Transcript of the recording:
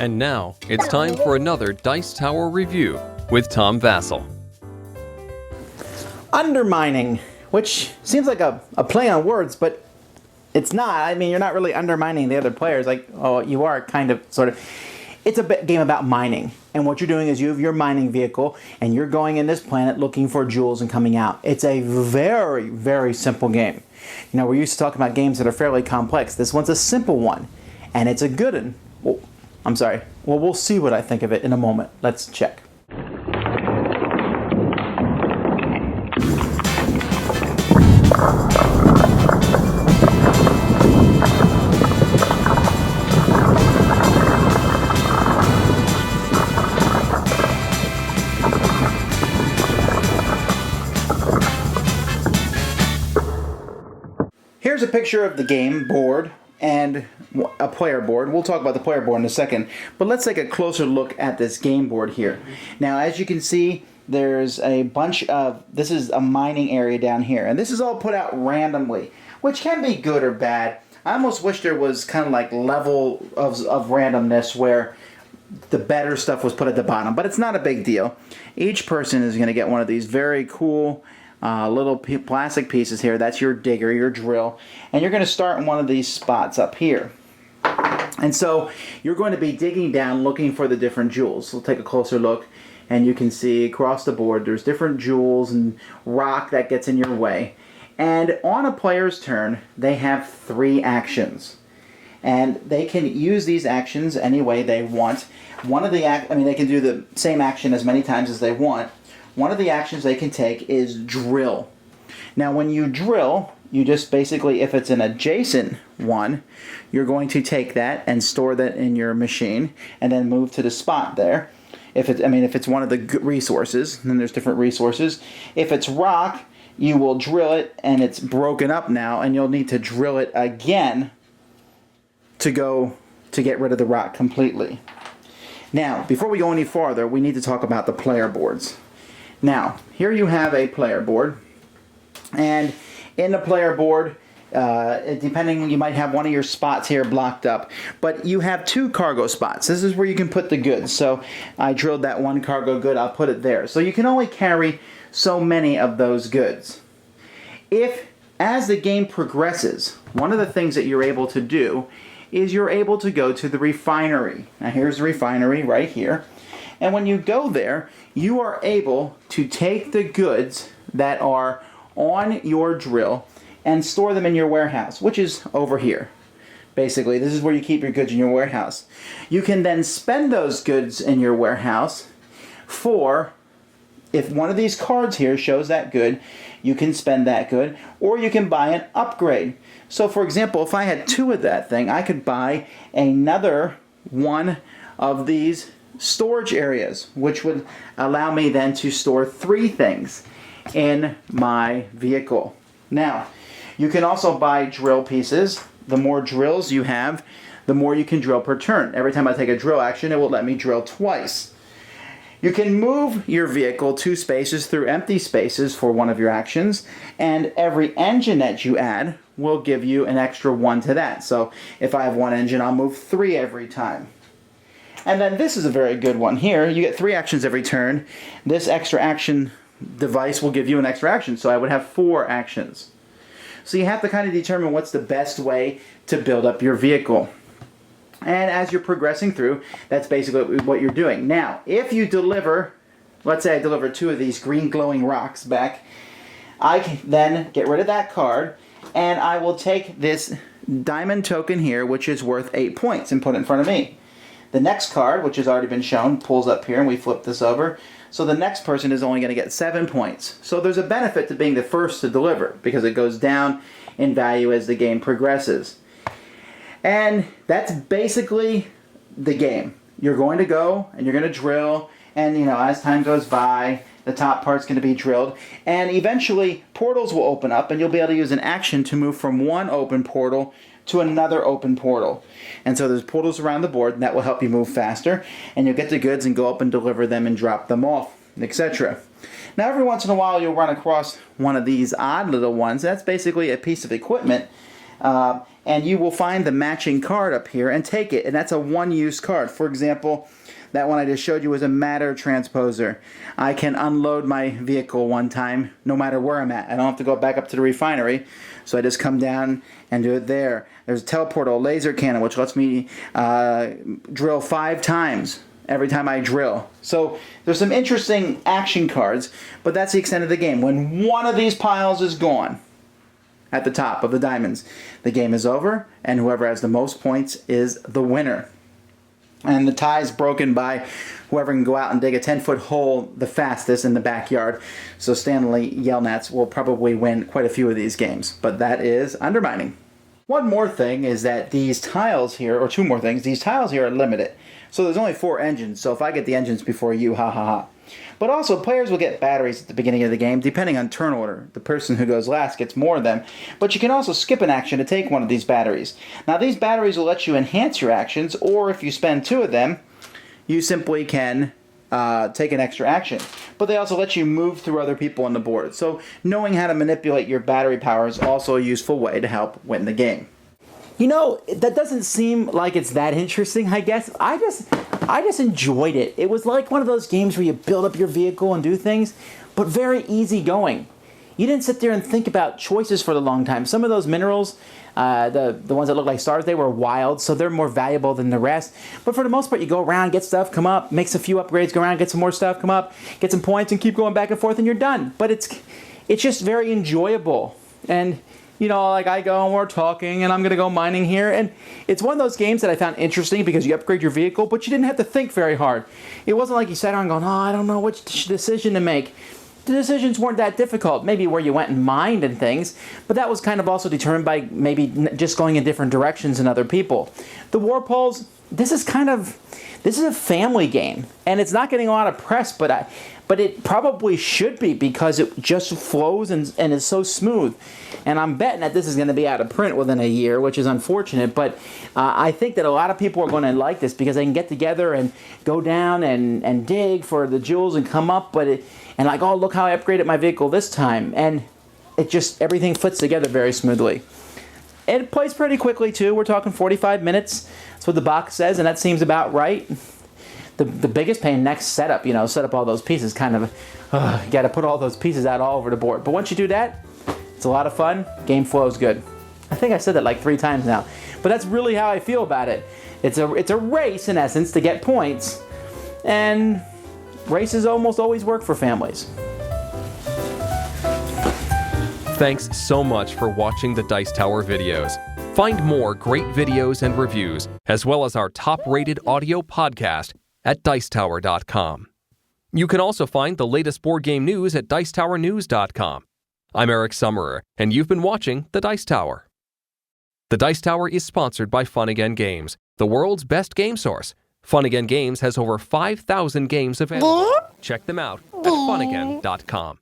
And now, it's time for another Dice Tower review with Tom Vasel. Undermining, which seems like a play on words, but it's not. I mean, you're not really undermining the other players. Like, oh, you are kind of, sort of. It's a game about mining. And what you're doing is you have your mining vehicle, and you're going in this planet looking for jewels and coming out. It's a very, very simple game. You know, we're used to talking about games that are fairly complex. This one's a simple one, and it's a good one. Well, I'm sorry. Well, we'll see what I think of it in a moment. Let's check. Here's a picture of the game board and a player board. We'll talk about the player board in a second, but let's take a closer look at this game board here. Now, as you can see, there's a bunch of, this is a mining area down here, and this is all put out randomly, which can be good or bad. I almost wish there was kind of like level of randomness where the better stuff was put at the bottom, but it's not a big deal. Each person is going to get one of these very cool little plastic pieces here. That's your digger, your drill, and you're going to start in one of these spots up here. And so you're going to be digging down looking for the different jewels. So we'll take a closer look, and you can see across the board there's different jewels and rock that gets in your way. And on a player's turn, they have 3 actions. And they can use these actions any way they want. One of the they can do the same action as many times as they want. One of the actions they can take is drill. Now, when you drill, you just basically, if it's an adjacent one, you're going to take that and store that in your machine and then move to the spot there. If it's one of the resources, then there's different resources. If it's rock, you will drill it and it's broken up now, and you'll need to drill it again to get rid of the rock completely. Now, before we go any farther, we need to talk about the player boards. Now, here you have a player board, and in the player board, depending, you might have one of your spots here blocked up, but you have 2 cargo spots. This is where you can put the goods. So I drilled that one cargo good, I'll put it there. So you can only carry so many of those goods. As the game progresses, one of the things that you're able to do is you're able to go to the refinery. Now here's the refinery right here. And when you go there, you are able to take the goods that are on your drill and store them in your warehouse, which is over here. Basically, this is where you keep your goods in your warehouse. You can then spend those goods in your warehouse for, if one of these cards here shows that good, you can spend that good, or you can buy an upgrade. So for example, if I had 2 of that thing, I could buy another one of these storage areas, which would allow me then to store 3 things in my vehicle. Now, you can also buy drill pieces. The more drills you have, the more you can drill per turn. Every time I take a drill action, it will let me drill twice. You can move your vehicle 2 spaces through empty spaces for one of your actions, and every engine that you add will give you an extra 1 to that. So if I have 1 engine, I'll move 3 every time. And then this is a very good one here. You get 3 actions every turn. This extra action device will give you an extra action, so I would have 4 actions. So you have to kind of determine what's the best way to build up your vehicle. And as you're progressing through, that's basically what you're doing. Now, if you deliver, let's say I deliver 2 of these green glowing rocks back, I can then get rid of that card, and I will take this diamond token here, which is worth 8 points, and put it in front of me. The next card, which has already been shown, pulls up here, and we flip this over. So the next person is only going to get 7 points. So there's a benefit to being the first to deliver, because it goes down in value as the game progresses. And that's basically the game. You're going to go, and you're going to drill, and as time goes by, the top part's going to be drilled, and eventually portals will open up, and you'll be able to use an action to move from one open portal to another open portal. And so there's portals around the board, and that will help you move faster, and you'll get the goods and go up and deliver them and drop them off, etc. Now, every once in a while, you'll run across one of these odd little ones. That's basically a piece of equipment and you will find the matching card up here and take it, and that's a one-use card. For example, that one I just showed you was a matter transposer. I can unload my vehicle one time no matter where I'm at. I don't have to go back up to the refinery, so I just come down and do it there. There's a teleportal laser cannon, which lets me drill 5 times every time I drill. So there's some interesting action cards, but that's the extent of the game. When one of these piles is gone at the top of the diamonds, the game is over, and whoever has the most points is the winner. And the tie is broken by whoever can go out and dig a 10-foot hole the fastest in the backyard. So Stanley Yelnats will probably win quite a few of these games. But that is Undermining. One more thing is that these tiles here, or 2 more things, these tiles here are limited. So there's only 4 engines, so if I get the engines before you, ha ha ha. But also, players will get batteries at the beginning of the game, depending on turn order. The person who goes last gets more of them. But you can also skip an action to take one of these batteries. Now, these batteries will let you enhance your actions, or if you spend 2 of them, you simply can take an extra action. But they also let you move through other people on the board. So knowing how to manipulate your battery power is also a useful way to help win the game. You know, that doesn't seem like it's that interesting, I guess. I just enjoyed it. It was like one of those games where you build up your vehicle and do things, but very easy going. You didn't sit there and think about choices for a long time. Some of those minerals, the ones that look like stars, they were wild, so they're more valuable than the rest. But for the most part, you go around, get stuff, come up, makes a few upgrades, go around, get some more stuff, come up, get some points, and keep going back and forth, and you're done. But it's just very enjoyable. And you know, like I go and we're talking and I'm going to go mining here. And it's one of those games that I found interesting because you upgrade your vehicle, but you didn't have to think very hard. It wasn't like you sat around going, oh, I don't know which decision to make. The decisions weren't that difficult. Maybe where you went and mined and things, but that was kind of also determined by maybe just going in different directions than other people. The War Poles, this is a family game, and it's not getting a lot of press, but it probably should be because it just flows and is so smooth. And I'm betting that this is going to be out of print within a year, which is unfortunate. But I think that a lot of people are going to like this because they can get together and go down and dig for the jewels and come up. And like, oh, look how I upgraded my vehicle this time. And it just, everything fits together very smoothly. It plays pretty quickly, too. We're talking 45 minutes. That's what the box says, and that seems about right. The biggest pain, next setup, set up all those pieces, kind of, you got to put all those pieces out all over the board. But once you do that, it's a lot of fun. Game flows good. I think I said that like 3 times now. But that's really how I feel about it. It's a race, in essence, to get points. And races almost always work for families. Thanks so much for watching the Dice Tower videos. Find more great videos and reviews, as well as our top-rated audio podcast at Dicetower.com. You can also find the latest board game news at Dicetowernews.com. I'm Eric Summerer, and you've been watching The Dice Tower. The Dice Tower is sponsored by Fun Again Games, the world's best game source. Fun Again Games has over 5,000 games available. Check them out at funagain.com.